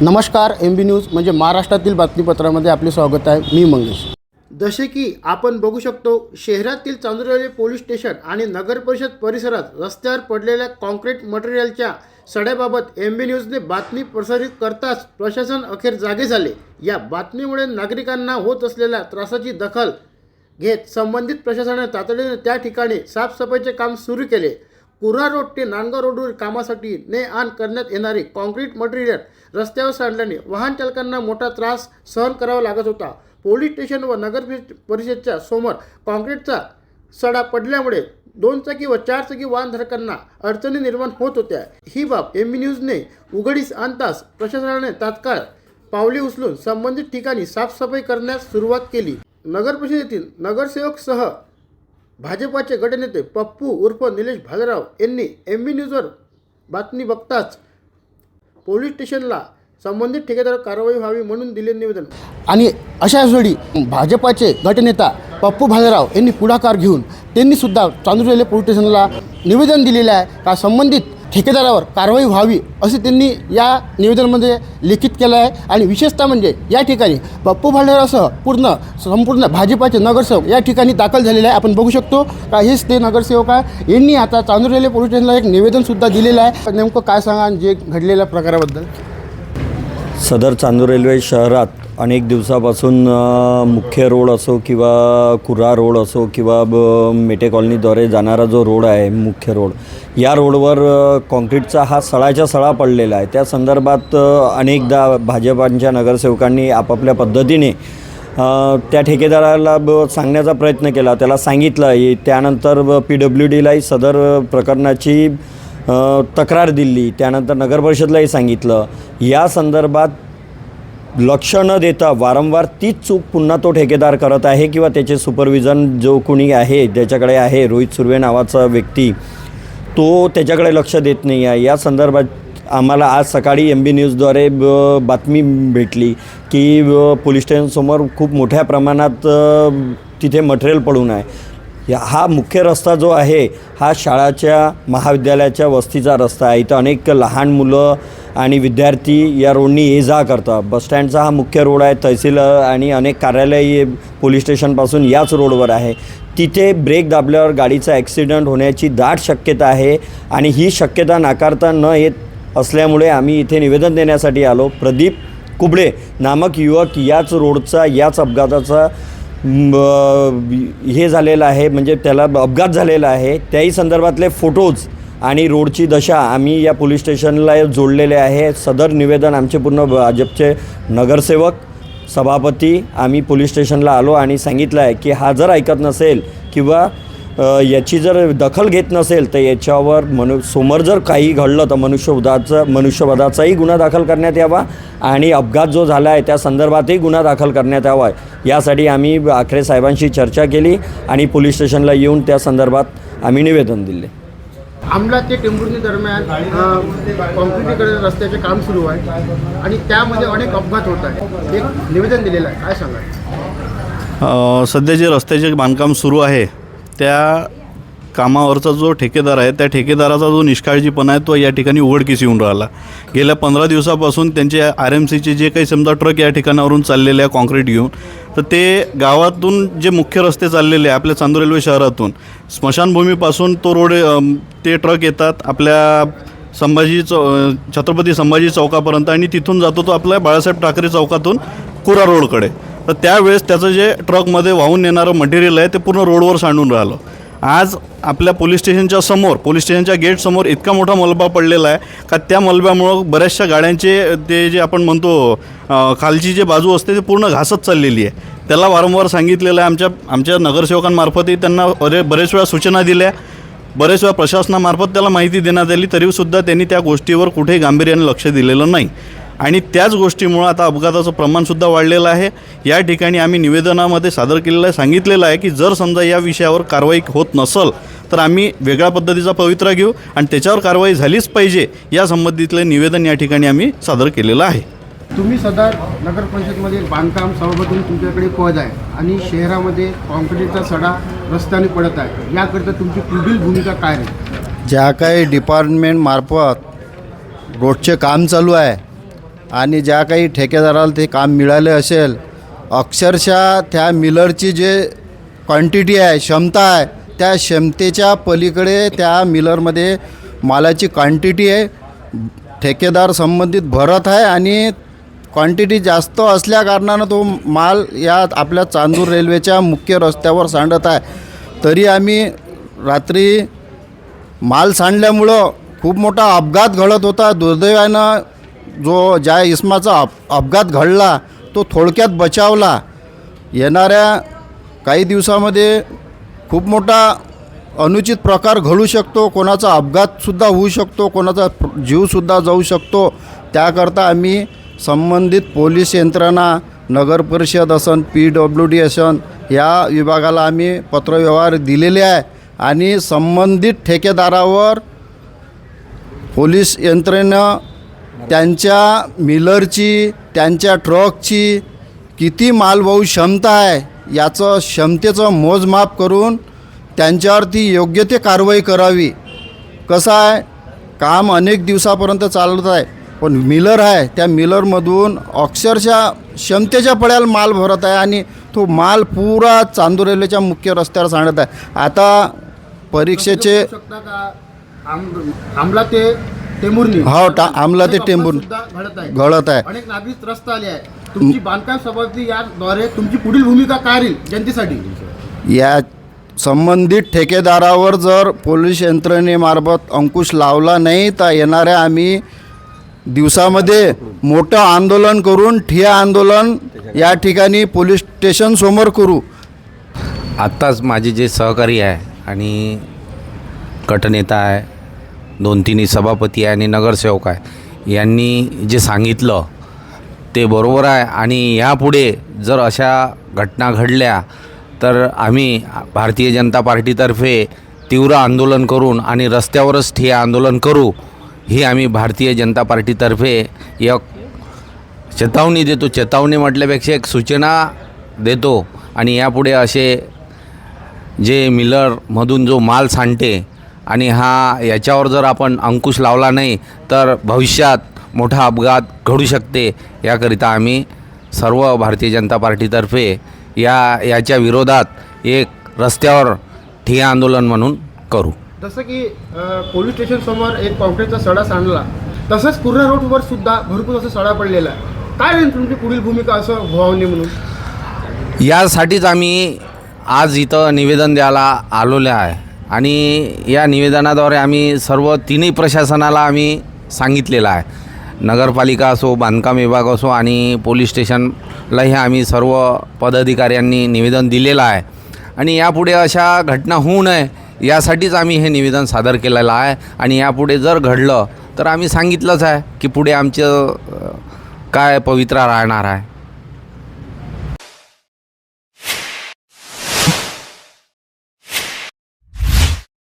नमस्कार, MB news म्हणजे महाराष्ट्रातील बातमीपत्रामध्ये आपले स्वागत आहे. मी मंगेश. जसे की आपण बघू शकतो, शहरातील चांदुरली पोलीस स्टेशन आणि नगर परिषद परिसरात रस्त्यावर पडलेल्या कॉन्क्रीट मटेरियलच्या सड्याबाबत MB न्यूजने बातमी प्रसारित करताच प्रशासन अखेर जागे झाले. या बातमीमुळे नागरिकांना होत असलेल्या त्रासाची दखल घेत संबंधित प्रशासनाने तातडीने त्या ठिकाणी साफसफाईचे काम सुरू केले. कुर्हा रोड ते नांदगाव रोडवर कामासाठी ने आण करण्यात येणारे कॉन्क्रीट मटेरियल रस्त्यावर सांडल्याने वाहन चालकांना मोठा त्रास सहन करावा लागत होता. पोलीस स्टेशन व नगर परिषदेच्या समोर कॉन्क्रीटचा सडा पडल्यामुळे 2 चाकी व 4 चाकी वाहनधारकांना अडचणी निर्माण होत होत्या. ही बाब MB न्यूजने उघडीस आणताच प्रशासनाने तात्काळ पावले उचलून संबंधित ठिकाणी साफसफाई करण्यास सुरुवात केली. नगर परिषदेतील नगरसेवकसह भाजपाचे गटनेते पप्पू उर्फ निलेश भालेराव यांनी MB न्यूजवर बातमी बघताच पोलीस स्टेशनला संबंधित ठेकेदारावर कारवाई व्हावी म्हणून दिले निवेदन. आणि अशाच वेळी भाजपाचे गटनेता पप्पू भालेराव यांनी पुढाकार घेऊन त्यांनी सुद्धा चांदुरली पोलीस स्टेशनला निवेदन दिलेले आहे का संबंधित ठेकेदारावर कारवाई व्हावी असे त्यांनी या निवेदनामध्ये लिखित केलं आहे. आणि विशेषतः म्हणजे या ठिकाणी पप्पू भालेरावसह संपूर्ण भाजपाचे नगरसेवक या ठिकाणी दाखल झालेले आहे. आपण बघू शकतो का हेच ते नगरसेवक आहे. यांनी आता चांदुरली पोलीस स्टेशनला एक निवेदनसुद्धा दिलेलं आहे. नेमकं काय सांगा जे घडलेल्या प्रकाराबद्दल? सदर चांदूर रेल्वे शहरात अनेक दिवसापासून मुख्य रोड असो किंवा कुर्हा रोड असो किंवा मेटे कॉलनीद्वारे जाणारा जो रोड आहे मुख्य रोड, या रोडवर कॉन्क्रीटचा हा सळाच्या सळा पडलेला आहे. त्या संदर्भात अनेकदा भाजपांच्या नगरसेवकांनी आपापल्या पद्धतीने त्या ठेकेदाराला सांगण्याचा प्रयत्न केला, त्याला सांगितलं. त्यानंतर PWDलाही सदर प्रकरणाची तक्रार दिली, त्यानंतर नगरपरिषदलाही सांगितलं. या संदर्भात लक्ष न देता वारंवार तीच चूक पुन्हा तो ठेकेदार करत आहे किंवा त्याचे सुपरविजन जो कोणी आहे ज्याच्याकडे आहे, रोहित सुर्वे नावाचा व्यक्ती, तो त्याच्याकडे लक्ष देत नाही आहे. या संदर्भात आम्हाला आज सकाळी MB न्यूजद्वारे बातमी भेटली की पोलीस स्टेशनसमोर खूप मोठ्या प्रमाणात तिथे मटेरियल पडून आहे. हा मुख्य रस्ता जो आहे हा शाळाच्या महाविद्यालयाच्या वस्तीचा रस्ता आहे. इथं अनेक लहान मुलं आणि विद्यार्थी या रोडनी ये जा करतात. बसस्टँडचा हा मुख्य रोड आहे. तहसील आणि अनेक कार्यालय पोलीस स्टेशनपासून याच रोडवर आहे. तिथे ब्रेक दाबल्यावर गाडीचा ॲक्सिडेंट होण्याची दाट शक्यता आहे आणि ही शक्यता नाकारता न येत असल्यामुळे आम्ही इथे निवेदन देण्यासाठी आलो. प्रदीप कुबडे नामक युवक याच रोडचा याच अपघाताचा हे झालेलं आहे, म्हणजे त्याला अपघात झालेला आहे. त्याही संदर्भातले फोटोज आणि रोडची दशा आम्ही या पोलीस स्टेशनला जोडलेले आहे. सदर निवेदन आमचे पूर्ण भाजपचे नगरसेवक, सभापती आम्ही पोलीस स्टेशनला आलो आणि सांगितलं आहे की हा जर ऐकत नसेल किंवा याची जर दखल घेत नसेल तर याच्यावर समोर जर काही घडलं तर मनुष्यवधाचाही गुन्हा दाखल करण्यात यावा आणि अपघात जो झाला आहे त्या संदर्भातही गुन्हा दाखल करण्यात यावा. यासाठी आम्ही आखरे साहेबांशी चर्चा केली आणि पोलीस स्टेशनला येऊन त्या संदर्भात आम्ही निवेदन दिले. आमला ते टेंभुर्णी दरम्यान कॉन्क्रीटीकरण रस्त्याचे काम सुरू आहे आणि त्यामध्ये अनेक अपघात होत आहेत. एक निवेदन दिलेलं आहे, काय सांगा? सध्या जे रस्त्याचे बांधकाम सुरू आहे त्या कामावरचा जो ठेकेदार आहे त्या ठेकेदाराचा जो निष्काळजीपणा आहे तो या ठिकाणी उघडकीस येऊन राहिला. गेल्या 15 दिवसापासून त्यांचे RMCचे जे काही समजा ट्रक या ठिकाणावरून चाललेले आहे कॉन्क्रीट घेऊन, तर ते गावातून जे मुख्य रस्ते चाललेले आहे आपल्या चांदूर रेल्वे शहरातून स्मशानभूमीपासून तो रोड ते ट्रक येतात आपल्या छत्रपती संभाजी चौकापर्यंत आणि तिथून जातो तो आपल्या बाळासाहेब ठाकरे चौकातून कुर्हा रोडकडे. तर त्यावेळेस त्याचं जे ट्रकमध्ये वाहून नेणारं मटेरियल आहे ते पूर्ण रोडवर सांडून राहिलं. आज आपल्या पोलीस स्टेशनच्या गेटसमोर इतका मोठा मलबा पडलेला आहे का त्या मलब्यामुळं बऱ्याचशा गाड्यांचे ते जे आपण म्हणतो खालची जे बाजू असते ते पूर्ण घासत चाललेली आहे. त्याला वारंवार सांगितलेलं आहे. आमच्या नगरसेवकांमार्फतही त्यांना बरेच वेळा सूचना दिल्या, बरेच वेळा प्रशासनामार्फत त्याला माहिती देण्यात आली, तरीसुद्धा त्यांनी त्या गोष्टीवर कुठेही गांभीर्याने लक्ष दिलेलं नाही. आणि त्याच गोष्टीमुळं आता अपघाताचं प्रमाणसुद्धा वाढलेलं आहे. या ठिकाणी आम्ही निवेदनामध्ये सादर केलेलं आहे, सांगितलेलं आहे की जर समजा या विषयावर कारवाई होत नसेल तर आम्ही वेगळ्या पद्धतीचा पवित्रा घेऊ आणि त्याच्यावर कारवाई झालीच पाहिजे या संबंधितले निवेदन या ठिकाणी आम्ही सादर केलेलं आहे. तुम्ही सदर नगर परिषदमध्ये बांधकाम सभापती तुमच्याकडे पद आहे आणि शहरामध्ये कॉन्क्रीटचा सडा रस्त्याने पडत आहे, याकरिता तुमची पुढील भूमिका काय आहे? ज्या काही डिपार्टमेंटमार्फत रोडचे काम चालू आहे आणि ज्या काही ठेकेदाराला ते काम मिळाले असेल, अक्षरशः त्या मिलरची जे क्वांटिटी आहे, क्षमता आहे, त्या क्षमतेच्या पलीकडे त्या मिलरमध्ये मालाची क्वांटिटी आहे. ठेकेदार संबंधित भरत आहे आणि क्वांटिटी जास्त असल्याकारणानं तो माल या आपल्या चांदूर रेल्वेच्या मुख्य रस्त्यावर सांडत आहे. तरी आम्ही रात्री माल सांडल्यामुळं खूप मोठा अपघात घडत होता. दुर्दैवानं ज्या इसमाचा अपघात घडला तो थोडक्यात बचावला. येणाऱ्या काही दिवसामध्ये खूप मोठा अनुचित प्रकार घडू शकतो, कोणाचा अपघातसुद्धा होऊ शकतो, कोणाचा जीवसुद्धा जाऊ शकतो. त्याकरता आम्ही संबंधित पोलीस यंत्रणा, नगर परिषद असन, PWD असन, या विभागाला आम्ही पत्रव्यवहार दिलेले आहे आणि संबंधित ठेकेदारावर पोलीस यंत्रणेनं त्यांच्या मिलरची, त्यांच्या ट्रकची किती मालवाहू क्षमता आहे याचं क्षमतेचं मोजमाप करून त्यांच्यावरती योग्य ते कारवाई करावी. कसं आहे, काम अनेक दिवसापर्यंत चालत आहे, पण मिलर आहे, त्या मिलरमधून अक्षरशः क्षमतेच्या पड्याला माल भरत आहे आणि तो माल पुरा चांदूर रेल्वेच्या मुख्य रस्त्यावर सांडत आहे. आता परीक्षेचे शकता का आमला ते टेंभुर्णी आमला ते टेंभुर्णी घडत आहे. अनेक नागरिक त्रस्त आले आहे. तुमची बांधकाम समिती याद्वारे तुमची पुढील भूमिका काय राहील जनतेसाठी? या संबंधित ठेकेदारावर जर पोलीस यंत्रणेमार्फत अंकुश लावला नाही तर येणाऱ्या आम्ही दिवसामध्ये मोठं आंदोलन करून ठिय्या आंदोलन या ठिकाणी पोलीस स्टेशनसमोर करू. आत्ताच माझे जे सहकारी आहे आणि गटनेता आहे, 2-3 सभापती आहे आणि नगरसेवक आहे, यांनी जे सांगितलं ते बरोबर आहे. आणि यापुढे जर अशा घटना घडल्या तर आम्ही भारतीय जनता पार्टीतर्फे तीव्र आंदोलन करून आणि रस्त्यावरच ठिय्या आंदोलन करू, ही आम्ही भारतीय जनता पार्टीतर्फे एक चेतावणी देतो. चेतावणी म्हटल्यापेक्षा एक सूचना देतो. आणि यापुढे असे जे मिलरमधून जो माल सांडते आणि याच्यावर जर आपण अंकुश लावला नाही तर भविष्यात मोठा अपघात घडू शकते. याकरिता आम्ही सर्व भारतीय जनता पार्टीतर्फे याच्या विरोधात एक रस्त्यावर ठिय्या आंदोलन म्हणून करू. जसं की पोलीस स्टेशन समोर एक कॉन्क्रीटचा सडा सांडला, तसंच कुर्रा रोडवर सुद्धा भरपूर असं सडा पडलेला आहे. काय राहील तुमची पुढील भूमिका असं व्हावं नये म्हणून? यासाठीच आम्ही आज इथं निवेदन द्यायला आलेलो आहे आणि या निवेदनाद्वारे आम्ही सर्व तिन्ही प्रशासनाला आम्ही सांगितलेलं आहे. नगरपालिका असो, बांधकाम विभाग असो आणि पोलीस स्टेशनलाही आम्ही सर्व पदाधिकाऱ्यांनी निवेदन दिलेलं आहे. आणि यापुढे अशा घटना होऊ नये यासाठीच आम्ही हे निवेदन सादर केलेलं आहे. आणि यापुढे जर घडलं तर आम्ही सांगितलंच आहे की पुढे आमचं काय पवित्रा राहणार आहे.